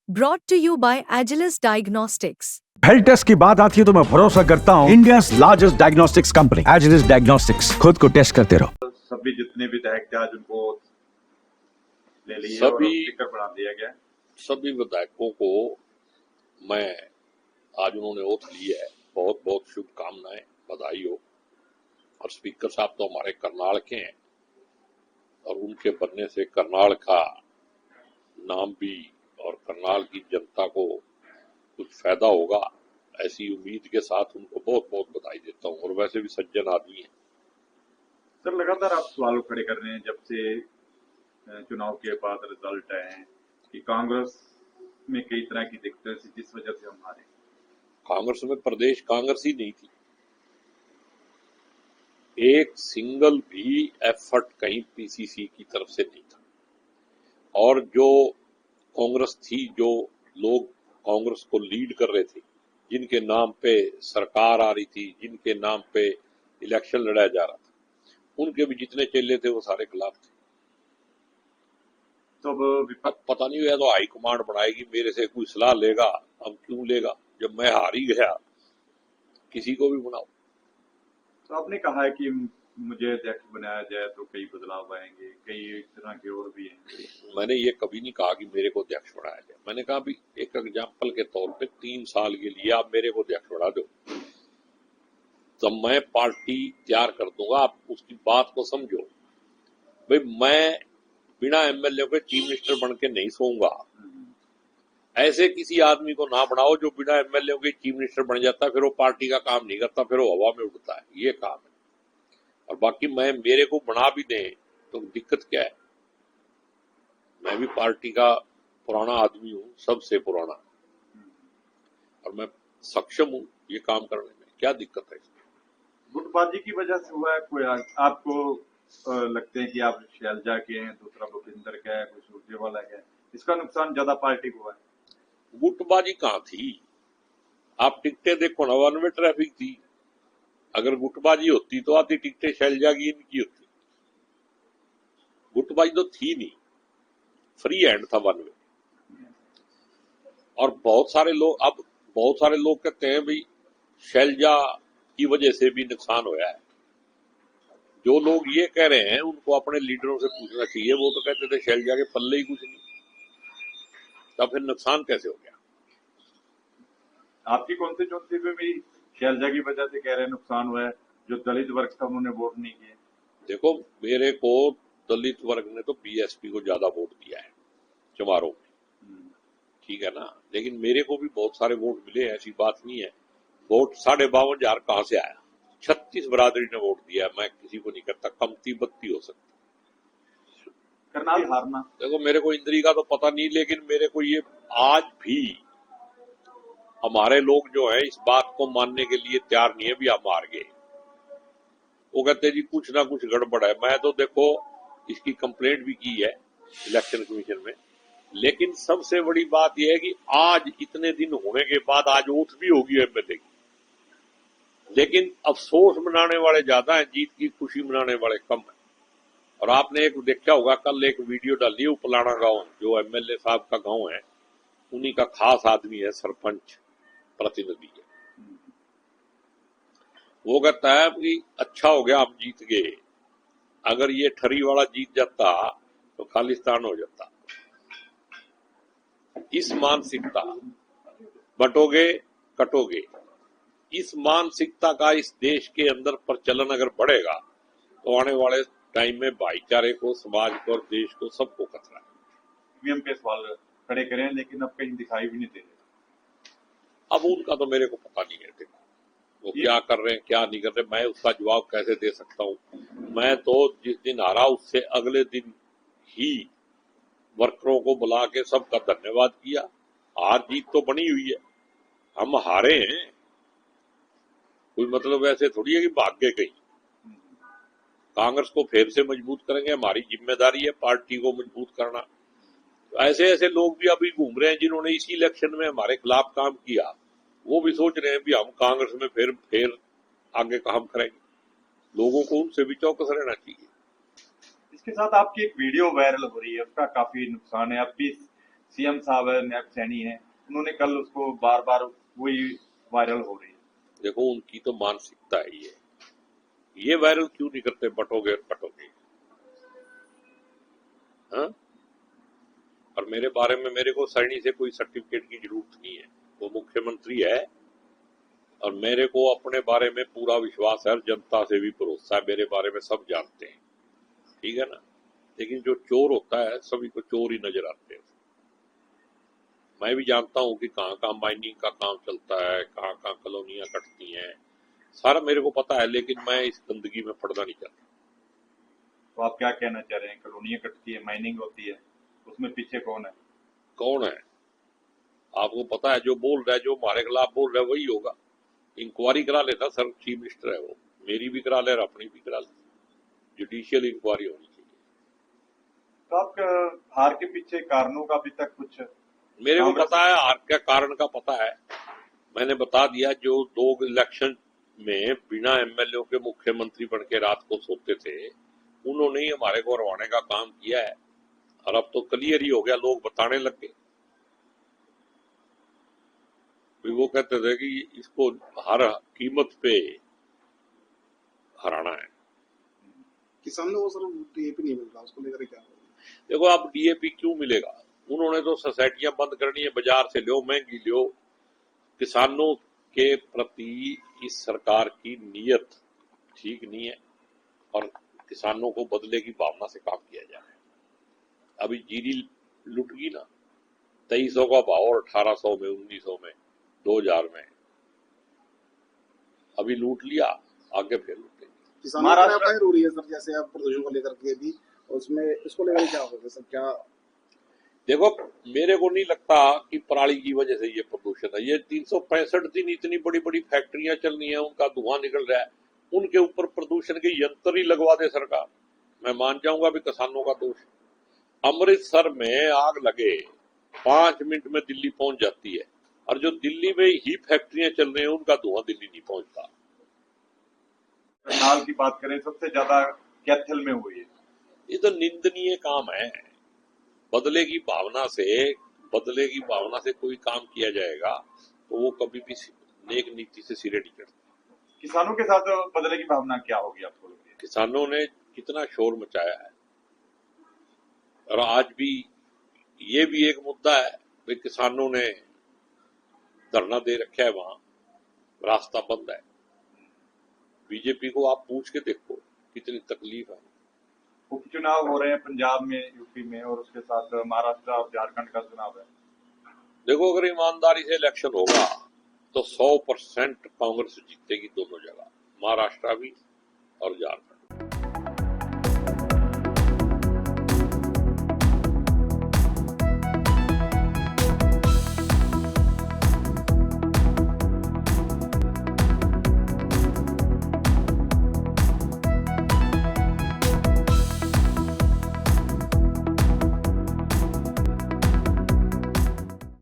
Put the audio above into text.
Brought to you by Agilus Diagnostics. Health test की बात आती है तो मैं भरोसा करता हूँ India largest diagnostics company Agilus Diagnostics. खुद को टेस्ट करते रहो। सभी जितने भी विधायक थे आज उनको ले लिए और सभी स्पीकर बना दिया गया। सभी विधायकों को मैं आज उन्होंने ओथ ली है, बहुत बहुत शुभकामनाएं, बधाई हो। और स्पीकर साहब तो हमारे करनाल के हैं और उनके बनने से करनाल का नाम भी और करनाल की जनता को कुछ फायदा होगा, ऐसी उम्मीद के साथ उनको बहुत बहुत बधाई देता हूँ। और वैसे भी सज्जन आदमी है। सर, लगातार आप सवाल खड़े कर रहे हैं जब से चुनाव के बाद रिजल्ट आए हैं कि कांग्रेस में कई तरह की दिक्कतें थी जिस वजह से हम हारे। कांग्रेस में प्रदेश कांग्रेस ही नहीं थी, एक सिंगल भी एफर्ट कहीं पीसीसी की तरफ से नहीं था। और जो कांग्रेस थी, जो लोग कांग्रेस को लीड कर रहे थे, जिनके नाम पे सरकार आ रही थी, जिनके नाम पे इलेक्शन लड़ाया जा रहा था, उनके भी जितने चेले थे वो सारे खिलाफ थे। तो अब पता नहीं हुआ तो हाईकमांड बनाएगी, मेरे से कोई सलाह लेगा, हम क्यों लेगा? जब मैं हार ही गया, किसी को भी बनाओ। तो आपने कहा है कि मुझे अध्यक्ष बनाया जाए तो कई बदलाव आएंगे, कई तरह के और भी हैं। मैंने ये कभी नहीं कहा कि मेरे को अध्यक्ष बनाया जाए। मैंने कहा भी एक एग्जाम्पल के तौर पे 3 साल के लिए आप मेरे को अध्यक्ष बना दो, तो मैं पार्टी तैयार कर दूंगा। आप उसकी बात को समझो भाई, मैं बिना एमएलए के चीफ मिनिस्टर बन के नहीं सोऊंगा। ऐसे किसी आदमी को ना बनाओ जो बिना एमएलए के चीफ मिनिस्टर बन जाता है, फिर वो पार्टी का काम नहीं करता, फिर वो हवा में उड़ता है। ये काम है। और बाकी मेरे को बना भी दें तो दिक्कत क्या है? मैं भी पार्टी का पुराना आदमी हूँ, सबसे पुराना, और मैं सक्षम हूँ ये काम करने में। क्या दिक्कत है इसमें? गुटबाजी की वजह से हुआ है कोई? आपको लगते हैं कि आप शैलजा के हैं, दूसरा भूपिंदर का है, कोई सुरजेवाला का है, इसका नुकसान ज्यादा पार्टी को है? गुटबाजी कहाँ थी? आप टिकटें देखो ना, 1 वे ट्रैफिक थी। अगर गुटबाजी होती तो आधी टिकटें शैलजा की इनकी होती। गुटबाजी तो थी नहीं, फ्री हैंड था 1 वे। और बहुत सारे लोग कहते हैं भाई शैलजा की वजह से भी नुकसान होया है। जो लोग ये कह रहे हैं उनको अपने लीडरों से पूछना चाहिए। वो तो कहते थे शैलजा के पल्ले ही कुछ नहीं, तब फिर नुकसान कैसे हो गया? आपकी कौन सी चौथी पे भी शैलजा की वजह से कह रहे हैं नुकसान हुआ है? जो दलित वर्ग था उन्होंने वोट नहीं किए। देखो, मेरे को दलित वर्ग ने तो बीएसपी को ज्यादा वोट दिया है चमारों में, ठीक है ना, लेकिन मेरे को भी बहुत सारे वोट मिले, ऐसी बात नहीं है। वोट 52,500 कहां से आया? 36 बरादरी ने वोट दिया। मैं किसी को नहीं करता, कमती बत्ती हो सकती। करनाल हारना, देखो मेरे को इंद्री का तो पता नहीं, लेकिन मेरे को ये आज भी हमारे लोग जो है इस बात को मानने के लिए तैयार नहीं है भी हम हार गए। वो कहते जी कुछ ना कुछ गड़बड़ है। मैं तो देखो इसकी कंप्लेंट भी की है इलेक्शन कमीशन में, लेकिन सबसे बड़ी बात यह है कि आज इतने दिन होने के बाद आज ओथ भी होगी एमएलए की, लेकिन अफसोस मनाने वाले ज्यादा हैं, जीत की खुशी मनाने वाले कम है। और आपने एक देखा होगा, कल एक वीडियो डाली उपलाना गांव, जो एमएलए साहब का गांव है, उन्हीं का खास आदमी है, सरपंच प्रतिनिधि है। वो कहता है कि अच्छा हो गया हम जीत गए, अगर ये ठरी वाला जीत जाता तो खालिस्तान हो जाता। इस मानसिकता, बटोगे कटोगे, इस मानसिकता का इस देश के अंदर प्रचलन अगर बढ़ेगा तो आने वाले टाइम में भाईचारे को, समाज को और देश को, सबको खतरा है। ईवीएम के सवाल खड़े करें लेकिन अब कहीं दिखाई भी नहीं दे रहे। अब उनका तो मेरे को पता नहीं है, देखो वो क्या कर रहे हैं क्या नहीं कर रहे, मैं उसका जवाब कैसे दे सकता हूँ? मैं तो जिस दिन हारा उससे अगले दिन ही वर्करों को बुला के सबका धन्यवाद किया। हार जीत तो बनी हुई है, हम हारे हैं, कोई मतलब ऐसे थोड़ी है कि भाग गए कहीं। कांग्रेस को फिर से मजबूत करेंगे, हमारी जिम्मेदारी है पार्टी को मजबूत करना। ऐसे ऐसे लोग भी अभी घूम रहे हैं जिन्होंने इसी इलेक्शन में हमारे खिलाफ काम किया, वो भी सोच रहे हैं भी हम कांग्रेस में फिर आगे काम करेंगे। लोगों को उनसे भी चौकस रहना चाहिए। इसके साथ आपकी एक वीडियो वायरल हो रही है, उसका काफी नुकसान है। आप भी सीएम साहब है, नैब सैनी है, उन्होंने कल उसको बार बार वही वायरल हो रही है। देखो उनकी तो मानसिकता है ये वायरल क्यों नहीं करते, बटोगे हाँ? और मेरे बारे में मेरे को सैनी से कोई सर्टिफिकेट की जरूरत नहीं है, वो मुख्यमंत्री है और मेरे को अपने बारे में पूरा विश्वास है और जनता से भी भरोसा है, मेरे बारे में सब जानते हैं, ठीक है ना। लेकिन जो चोर होता है सभी को चोर ही नजर आते हैं। मैं भी जानता हूं कि कहाँ कहाँ माइनिंग का काम चलता है, कहाँ कहाँ कॉलोनियां कटती हैं, सारा मेरे को पता है, लेकिन मैं इस गंदगी में पड़ना नहीं चाहता। तो आप क्या कहना चाह रहे हैं? कॉलोनियां कटती है, माइनिंग होती है, उसमें पीछे कौन है? कौन है आपको पता है? जो बोल रहा है, जो हमारे खिलाफ बोल रहा है वही होगा। इंक्वायरी करा लेता सर, चीफ मिनिस्टर है वो, मेरी भी करा ले और अपनी भी करा ले, जुडिशियल इंक्वायरी होनी चाहिए। तो आप हार के पीछे कारणों का अभी तक कुछ मेरे को पता है, हार का कारण का पता है, मैंने बता दिया। जो 2 इलेक्शन में बिना एमएलए के मुख्यमंत्री बन के रात को सोते थे, उन्होंने ही हमारे को हरवाने का काम किया है और अब तो क्लियर ही हो गया, लोग बताने लग गए। वो कहते थे कि इसको हर कीमत पे हराना है। किसानों को सर डीएपी नहीं मिल रहा, उसको लेकर क्या होगा? देखो अब डीएपी क्यों मिलेगा? उन्होंने तो सोसाइटियां बंद करनी है, बाजार से लो, महंगी लो। किसानों के प्रति इस सरकार की नीयत ठीक नहीं है और किसानों को बदले की भावना से काम किया जा रहा है। अभी जीरी लुट गई ना, 2300 का भाव और 1800 में, 1900 में, 2000 में, अभी लूट लिया, आगे फिर लूटेंगे। किसानों को क्या हो रही है सर, जैसे आप प्रदूषण को लेकर के भी, उसमें इसको लेकर क्या होगा सर? क्या देखो मेरे को नहीं लगता कि पराली की वजह से ये प्रदूषण है। ये 365 दिन इतनी बड़ी बड़ी फैक्ट्रियां चल रही हैं, उनका धुआं निकल रहा है, उनके ऊपर प्रदूषण के यंत्र ही लगवा दे सरकार, मैं मान जाऊंगा भी किसानों का दोष। अमृतसर में आग लगे 5 मिनट में दिल्ली पहुंच जाती है और जो दिल्ली में ही फैक्ट्रियां चल रही हैं उनका धुआं दिल्ली नहीं पहुंचता। करनाल की बात करें, सबसे ज्यादा कैथल में हुई है। ये तो निंदनीय काम है। बदले की भावना से कोई काम किया जाएगा तो वो कभी भी नेक नीति से सिरे नहीं चढ़ता। किसानों के साथ बदले की भावना क्या होगी आपको लगती है? किसानों ने कितना शोर मचाया है और आज भी ये भी एक मुद्दा है कि किसानों ने धरना दे रखा है, वहां रास्ता बंद है। बीजेपी को आप पूछ के देखो कितनी तकलीफ है। उपचुनाव हो रहे हैं पंजाब में, यूपी में, और उसके साथ महाराष्ट्र और झारखंड का चुनाव है। देखो अगर ईमानदारी से इलेक्शन होगा तो 100% कांग्रेस जीतेगी दोनों जगह, महाराष्ट्र भी और झारखंड।